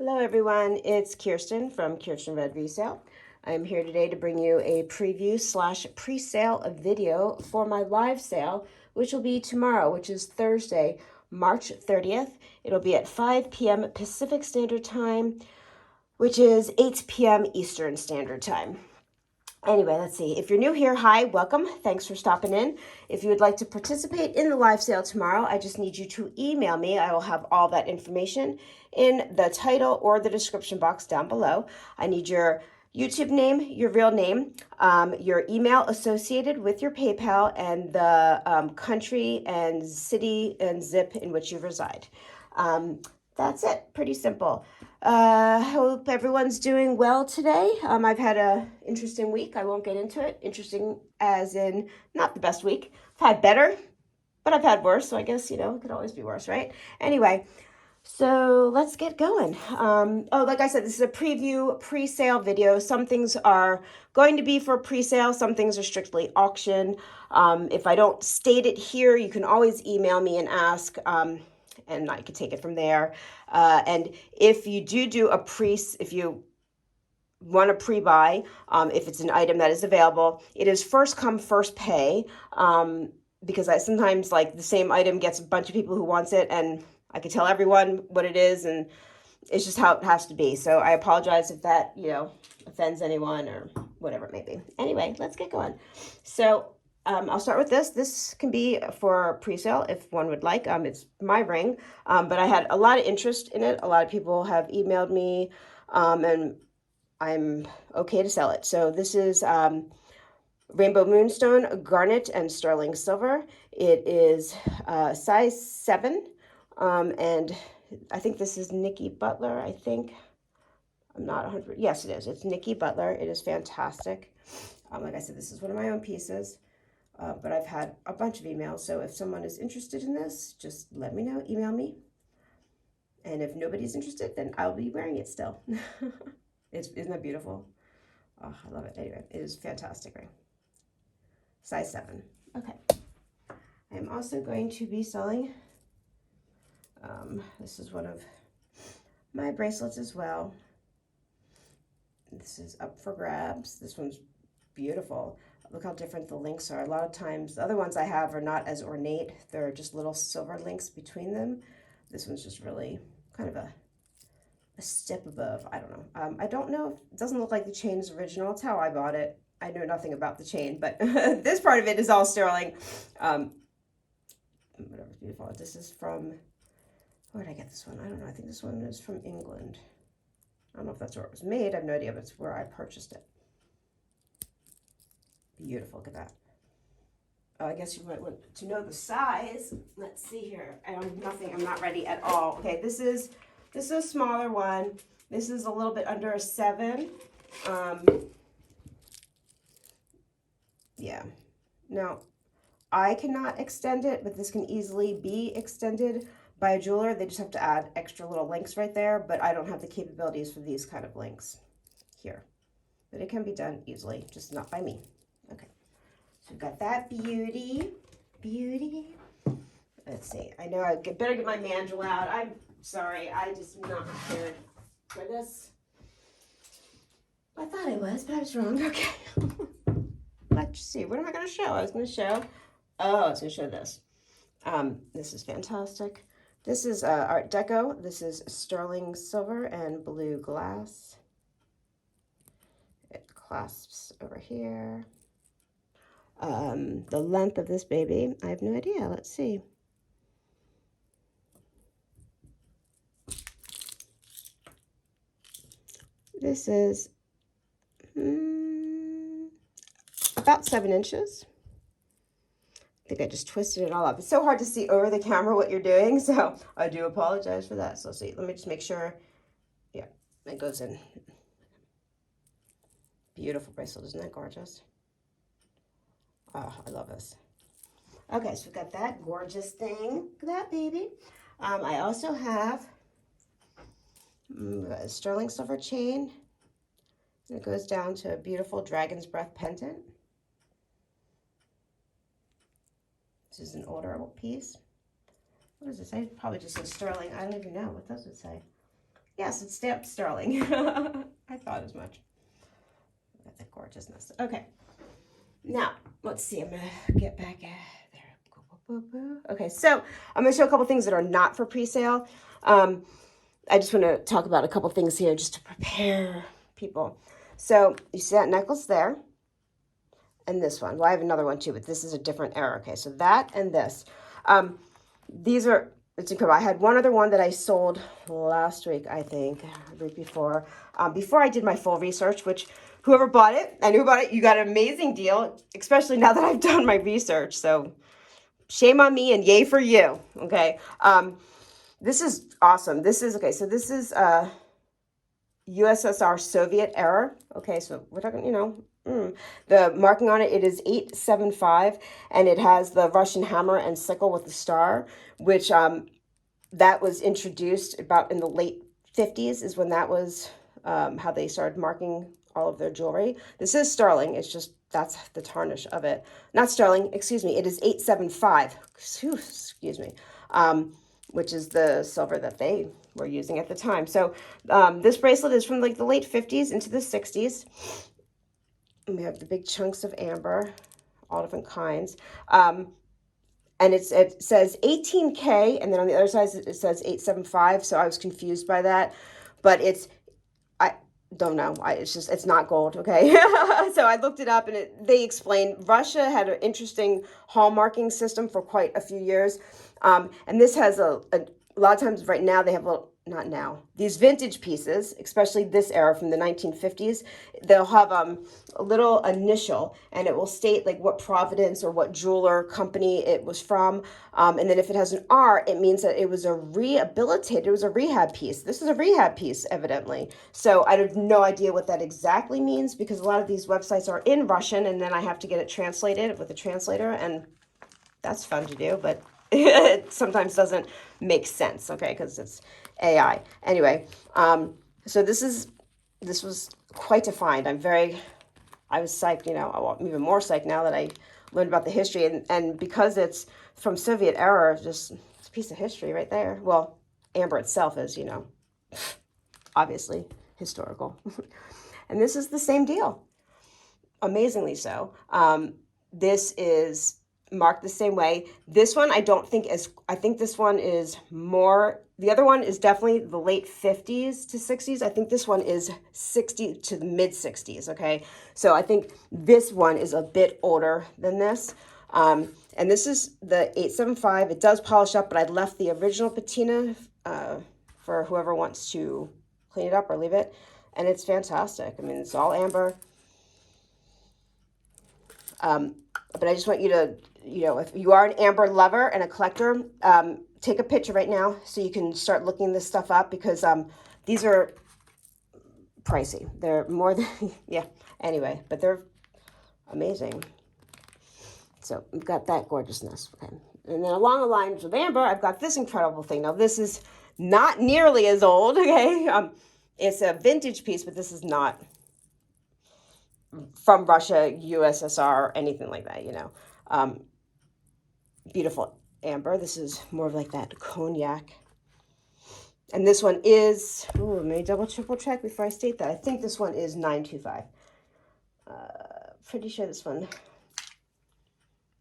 Hello everyone, it's Kirsten from Kierstenred Resale. I'm here today to bring you a preview slash pre-sale video for my live sale, which will be tomorrow, which is Thursday, March 30th. It'll be at 5 p.m. Pacific Standard Time, which is 8 p.m. Eastern Standard Time. Anyway, let's see. If you're new here, hi, welcome. Thanks for stopping in. If you would like to participate in the live sale tomorrow, I just need you to email me. I will have all that information in the title or the description box down below. I need your YouTube name, your real name, your email associated with your PayPal, and the country and city and zip in which you reside. That's it. Pretty simple. Hope everyone's doing well today. I've had an interesting week. I won't get into it. Interesting as in not the best week. I've had better, but I've had worse. So I guess, it could always be worse, right? Anyway, so let's get going. Like I said, this is a preview pre-sale video. Some things are going to be for pre-sale. Some things are strictly auction. If I don't state it here, you can always email me and ask, and I could take it from there. And if you do if you want to pre-buy, if it's an item that is available, it is first come, first pay. Because I sometimes like the same item gets a bunch of people who wants it, and I could tell everyone what it is, and it's just how it has to be. So I apologize if that, offends anyone or whatever it may be. Anyway, let's get going. So I'll start with this. This can be for pre-sale if one would like. It's my ring, but I had a lot of interest in it. A lot of people have emailed me, and I'm okay to sell it. So this is Rainbow Moonstone, Garnet, and Sterling Silver. It is size 7, and I think this is Nikki Butler, I think. I'm not 100. Yes, it is. It's Nikki Butler. It is fantastic. Like I said, this is one of my own pieces. But I've had a bunch of emails, so if someone is interested in this, just let me know, email me. And if nobody's interested, then I'll be wearing it still. Isn't that beautiful? Oh, I love it. Anyway, it is fantastic ring. Size 7. Okay. I'm also going to be selling, this is one of my bracelets as well. This is up for grabs. This one's beautiful. Look how different the links are. A lot of times, the other ones I have are not as ornate. They're just little silver links between them. This one's just really kind of a step above. I don't know. I don't know. It doesn't look like the chain is original. It's how I bought it. I know nothing about the chain, but this part of it is all sterling. Whatever, beautiful. This is from, where did I get this one? I don't know. I think this one is from England. I don't know if that's where it was made. I have no idea, but it's where I purchased it. Beautiful. Look at that. Oh, I guess you might want to know the size. Let's see here. I have nothing. I'm not ready at all. Okay, this is a smaller one. This is a little bit under a 7. Yeah. Now, I cannot extend it, but this can easily be extended by a jeweler. They just have to add extra little links right there, but I don't have the capabilities for these kind of links here. But it can be done easily, just not by me. Okay. So we've got that beauty. Let's see. I know I better get my mandrel out. I'm sorry. I just am not prepared for this. I thought I was, but I was wrong. Okay. Let's see. What am I going to show? I was going to show. Oh, I was going to show this. This is fantastic. This is Art Deco. This is sterling silver and blue glass. It clasps over here. The length of this baby, I have no idea. Let's see. This is about 7 inches. I think I just twisted it all up. It's so hard to see over the camera what you're doing, so I do apologize for that. So see, let me just make sure. Yeah, it goes in. Beautiful bracelet, isn't that gorgeous? Oh, I love this. Okay, so we've got that gorgeous thing. Look at that, baby. I also have a sterling silver chain. It goes down to a beautiful dragon's breath pendant. This is an older piece. What does it say? It probably just says sterling. I don't even know. What does it say? Yes, it's stamped sterling. I thought as much. That's a gorgeousness. Okay. Now, let's see. I'm going to get back there. Okay, so I'm going to show a couple things that are not for pre-sale. I just want to talk about a couple things here just to prepare people. So you see that necklace there and this one. Well, I have another one too, but this is a different error. Okay, so that and this. These are, it's incredible. I had one other one that I sold last week, I think, the week before I did my full research, which whoever bought it, I knew about it, you got an amazing deal, especially now that I've done my research. So shame on me and yay for you. Okay. This is awesome. This is, okay, so this is USSR Soviet era. Okay, so we're talking, you know, the marking on it, it is 875, and it has the Russian hammer and sickle with the star, which that was introduced about in the late 50s is when that was how they started marking all of their jewelry. This is sterling. It's just, that's the tarnish of it. Not sterling, excuse me. It is 875, excuse me, which is the silver that they were using at the time. So this bracelet is from like the late 50s into the 60s. And we have the big chunks of amber, all different kinds. And it says 18K, and then on the other side it says 875. So I was confused by that, but I don't know. It's not gold. Okay. So I looked it up, and they explained Russia had an interesting hallmarking system for quite a few years. And this has a lot of times right now they have not now, these vintage pieces, especially this era from the 1950s, they'll have a little initial, and it will state like what providence or what jeweler company it was from. And then if it has an R, it means that it was a rehabilitated, it was a rehab piece. This is a rehab piece, evidently. So I have no idea what that exactly means, because a lot of these websites are in Russian, and then I have to get it translated with a translator, and that's fun to do, but it sometimes doesn't make sense, okay, because it's AI. Anyway, so this was quite a find. I was psyched, you know, I'm even more psyched now that I learned about the history, and because it's from Soviet era, just it's a piece of history right there. Well, amber itself is, you know, obviously historical. And this is the same deal, amazingly so. This is marked the same way. This one I don't think is, I think this one is more, the other one is definitely the late 50s to 60s. I think this one is 60 to the mid 60s, okay? So I think this one is a bit older than this. And this is the 875. It does polish up, but I left the original patina for whoever wants to clean it up or leave it. And it's fantastic. I mean, it's all amber. But I just want you to, you know, if you are an amber lover and a collector, take a picture right now so you can start looking this stuff up, because these are pricey. They're more than, yeah, anyway, but they're amazing. So we've got that gorgeousness. Okay. And then along the lines with amber, I've got this incredible thing. Now, this is not nearly as old, okay? It's a vintage piece, but this is not from Russia, USSR, anything like that, you know. Beautiful amber. This is more of like that cognac. And this one is, oh, let me double, triple check before I state that. I think this one is 925. Pretty sure this one,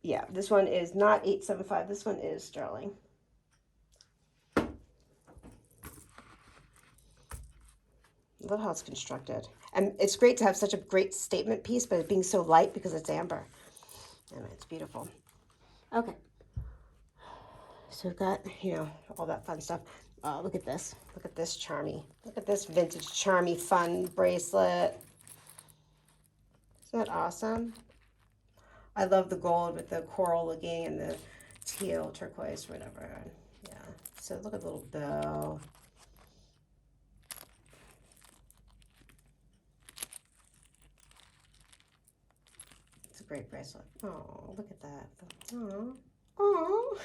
yeah, this one is not 875. This one is sterling. Look how it's constructed. And it's great to have such a great statement piece, but it being so light because it's amber. Anyway, it's beautiful. Okay. So we've got, you know, all that fun stuff. Oh, look at this. Look at this charmy. Look at this vintage charmy fun bracelet. Isn't that awesome? I love the gold with the coral looking and the teal, turquoise, whatever. Yeah. So look at the little bow. Great bracelet. Oh, look at that. Oh, oh.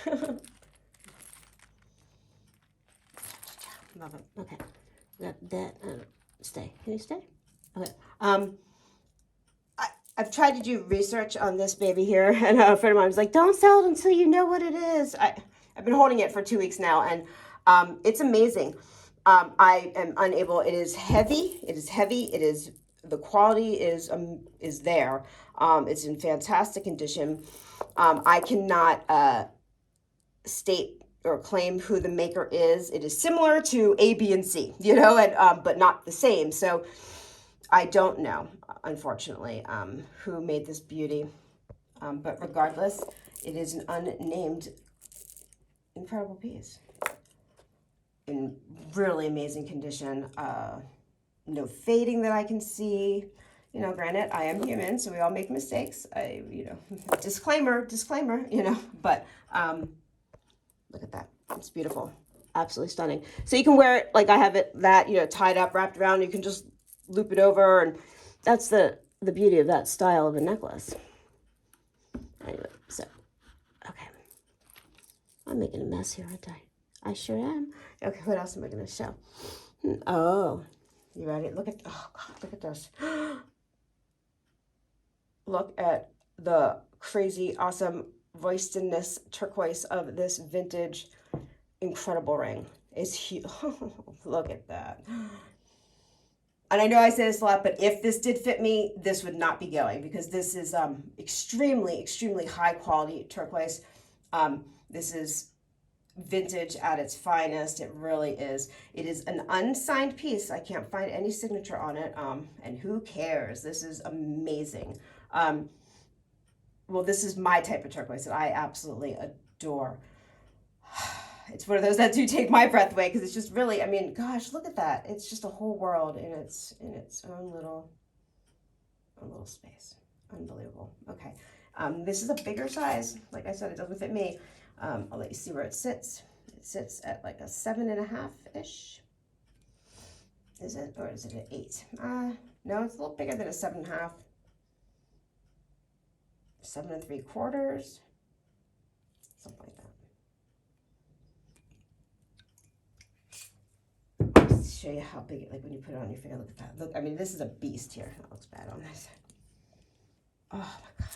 Love it. Okay. That stay. Can you stay? Okay. I've tried to do research on this baby here, and a friend of mine was like, "Don't sell it until you know what it is." I've been holding it for 2 weeks now, and it's amazing. I am unable. It is heavy. It is heavy. It is, the quality is there. It's in fantastic condition. I cannot state or claim who the maker is. It is similar to A, B, and C, you know, and but not the same. So I don't know, unfortunately, who made this beauty. But regardless, it is an unnamed incredible piece in really amazing condition. No fading that I can see. You know, granted, I am human, so we all make mistakes. You know, disclaimer, you know, but look at that. It's beautiful. Absolutely stunning. So you can wear it like I have it, that, you know, tied up, wrapped around. You can just loop it over, and that's the beauty of that style of a necklace. Anyway, so, okay. I'm making a mess here, aren't I? I sure am. Okay, what else am I going to show? Oh, you ready? Look at, oh God, look at this. Look at the crazy, awesome voicedness turquoise of this vintage incredible ring. It's huge. Look at that. And I know I say this a lot, but if this did fit me, this would not be going, because this is extremely, extremely high quality turquoise. This is vintage at its finest. It really is. It is an unsigned piece. I can't find any signature on it. And who cares? This is amazing. Well, this is my type of turquoise that I absolutely adore. It's one of those that do take my breath away, because it's just really, I mean, gosh, look at that. It's just a whole world in its own little space. Unbelievable. Okay. This is a bigger size. Like I said, it doesn't fit me. I'll let you see where it sits. It sits at like a 7.5-ish. Is it? Or is it an 8? No, it's a little bigger than a 7.5. 7 3/4. Something like that. I'll show you how big it, like when you put it on your finger. Look at that. Look, I mean, this is a beast here. That looks bad on this. Oh my God.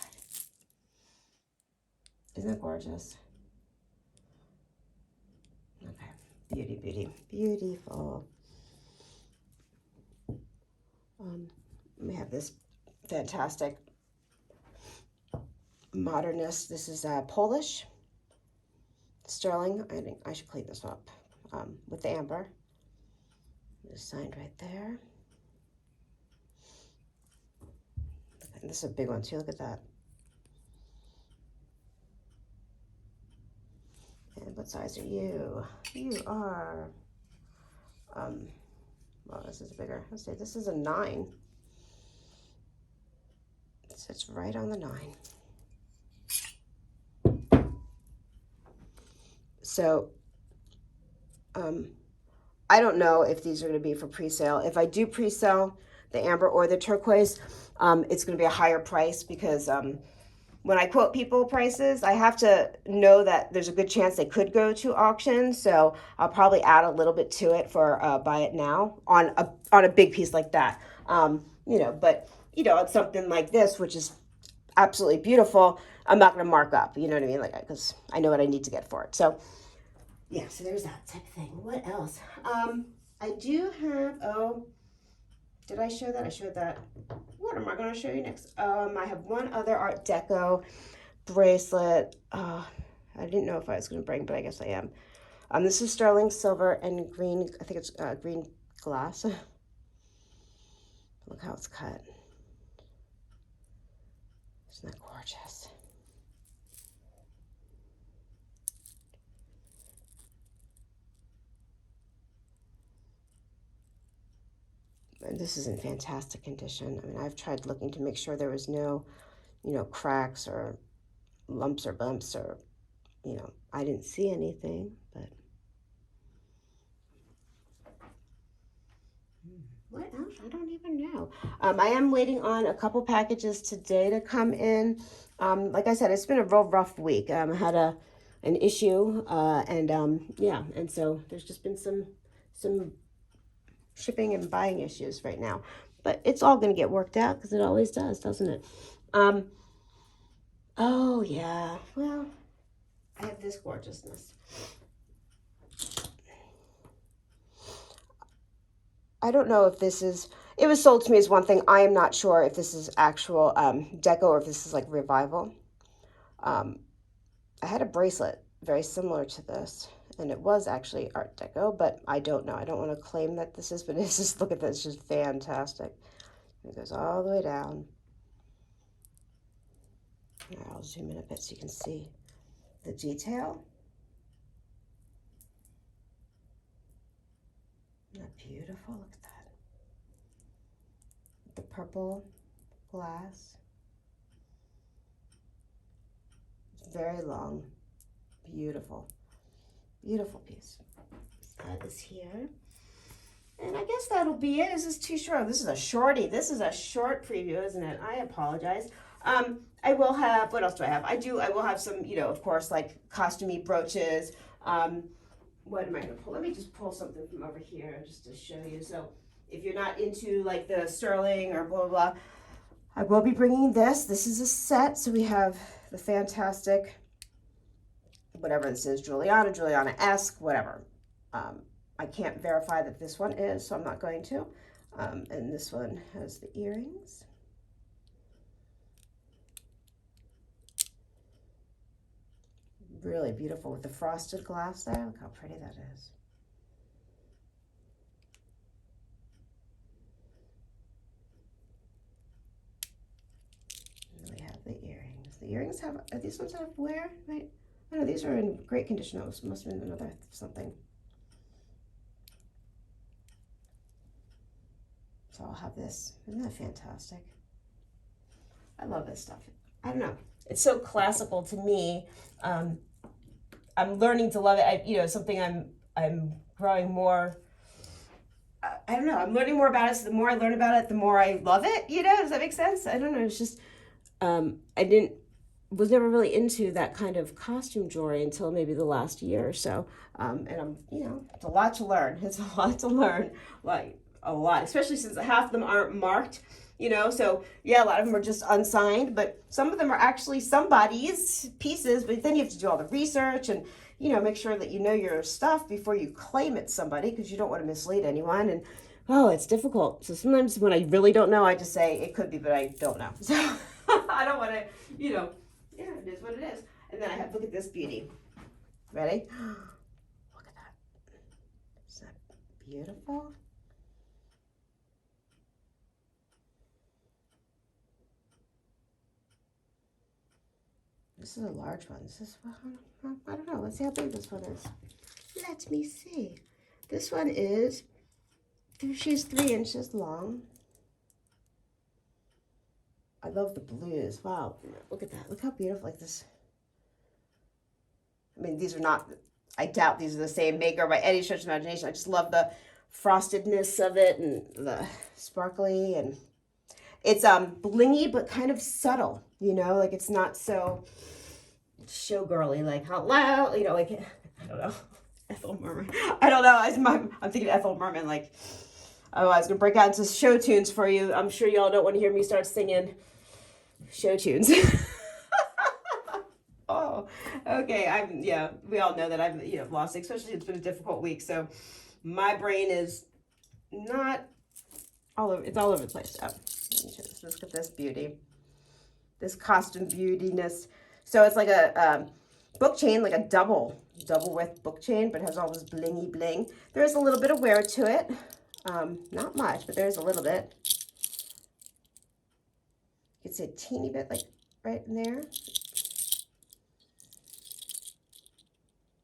Isn't that gorgeous? Okay. Beauty, beauty, beautiful. We have this fantastic modernist. This is Polish sterling. I think I should clean this up with the amber. It's signed right there. And this is a big one too. Look at that. And what size are you? You are, well, this is bigger. Let's say this is a 9. It sits right on the 9. So, I don't know if these are going to be for pre-sale. If I do pre-sale the amber or the turquoise, it's going to be a higher price, because when I quote people prices, I have to know that there's a good chance they could go to auction. So I'll probably add a little bit to it for buy it now on a big piece like that. You know, but you know, on something like this, which is absolutely beautiful, I'm not going to mark up. You know what I mean? Like, because I know what I need to get for it. So yeah, so there's that type of thing. What else? I do have, oh, did I show that? I showed that. What am I going to show you next? I have one other Art Deco bracelet. I didn't know if I was going to bring, but I guess I am. This is sterling silver and green. I think it's green glass. Look how it's cut. Isn't that gorgeous? And this is in fantastic condition. I mean, I've tried looking to make sure there was no, you know, cracks or lumps or bumps, or, you know, I didn't see anything, but what else? I don't even know. I am waiting on a couple packages today to come in. Like I said, it's been a real rough week. I had an issue, and yeah, and so there's just been some shipping and buying issues right now, but it's all going to get worked out, because it always does, doesn't it? Oh yeah, well, I have this gorgeousness. I don't know if this is, it was sold to me as one thing. I am not sure if this is actual Deco or if this is like Revival. Um, I had a bracelet very similar to this, and it was actually Art Deco, but I don't know. I don't want to claim that this is, but it's just, look at this, it's just fantastic. It goes all the way down. I'll zoom in a bit so you can see the detail. Isn't that beautiful? Look at that. The purple glass. It's very long. Beautiful. Beautiful piece. Let's add this here. And I guess that'll be it. This is too short. This is a shorty. This is a short preview, isn't it? I apologize. I will have, what else do I have? I will have some, you know, of course, like costumey brooches. What am I going to pull? Let me just pull something from over here just to show you. So if you're not into like the sterling or blah, blah, blah, I will be bringing this. This is a set. So we have the fantastic, whatever this is, Juliana-esque, whatever. I can't verify that this one is, so I'm not going to. And this one has the earrings. Really beautiful with the frosted glass there. Look how pretty that is. And then we have the earrings. The earrings have, are these ones have wear? Right? I know these are in great condition. Those must have been another something. So I'll have this. Isn't that fantastic? I love this stuff. I don't know. It's so classical to me. I'm learning to love it. You know, something I'm growing more. I don't know. I'm learning more about it. So the more I learn about it, the more I love it. You know, does that make sense? I don't know. It's just was never really into that kind of costume jewelry until maybe the last year or so. And you know, it's a lot to learn. It's a lot to learn. Like a lot, especially since half of them aren't marked. You know, so yeah, a lot of them are just unsigned, but some of them are actually somebody's pieces, but then you have to do all the research and, you know, make sure that you know your stuff before you claim it's somebody, because you don't want to mislead anyone. And, oh, it's difficult. So sometimes when I really don't know, I just say it could be, but I don't know. So I don't want to, you know, yeah, it is what it is. And then I have, look at this beauty. Ready? Look at that. Isn't that beautiful? This is a large one. This is, I don't know. Let's see how big this one is. Let me see. This one is, she's 3 inches long. I love the blues. Wow. Look at that. Look how beautiful, like this. I mean, these are not, I doubt these are the same maker by any stretch of imagination. I just love the frostedness of it and the sparkly, and it's blingy but kind of subtle, you know, like it's not so showgirly, like how loud, you know, like I don't know, Ethel Merman. I don't know. I'm thinking Ethel Merman, like, oh, I was gonna break out into show tunes for you. I'm sure y'all don't want to hear me start singing show tunes. Oh, okay. Yeah, we all know that I've, you know, lost, especially it's been a difficult week. So my brain is not all over, it's all over the place. Oh, look at this beauty, this costume beautiness. So it's like a book chain, like a double width book chain, but has all this blingy bling. There's a little bit of wear to it. Not much, but there's a little bit. You can see a teeny bit, like right in there.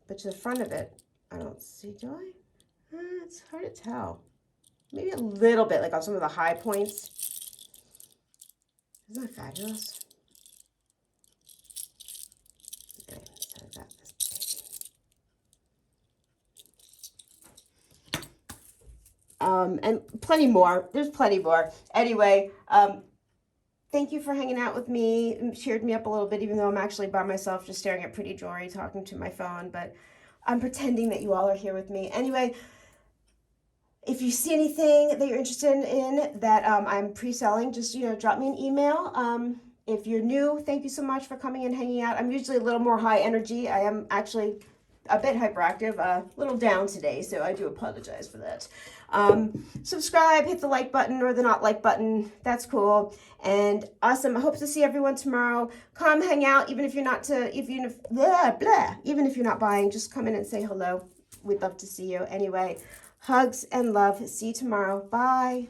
But to the front of it, I don't see, do I? It's hard to tell. Maybe a little bit, like on some of the high points. Isn't that fabulous? Okay, so I got this baby. And plenty more. There's plenty more. Anyway, thank you for hanging out with me. It cheered me up a little bit, even though I'm actually by myself just staring at pretty jewelry, talking to my phone. But I'm pretending that you all are here with me. Anyway, if you see anything that you're interested in that I'm pre-selling, just, you know, drop me an email. If you're new, thank you so much for coming and hanging out. I'm usually a little more high energy. I am actually a bit hyperactive, a little down today, so I do apologize for that. Subscribe, hit the like button or the not like button. That's cool. And awesome. I hope to see everyone tomorrow. Come hang out, even if you're not even if you're not buying, just come in and say hello. We'd love to see you. Anyway, hugs and love. See you tomorrow. Bye.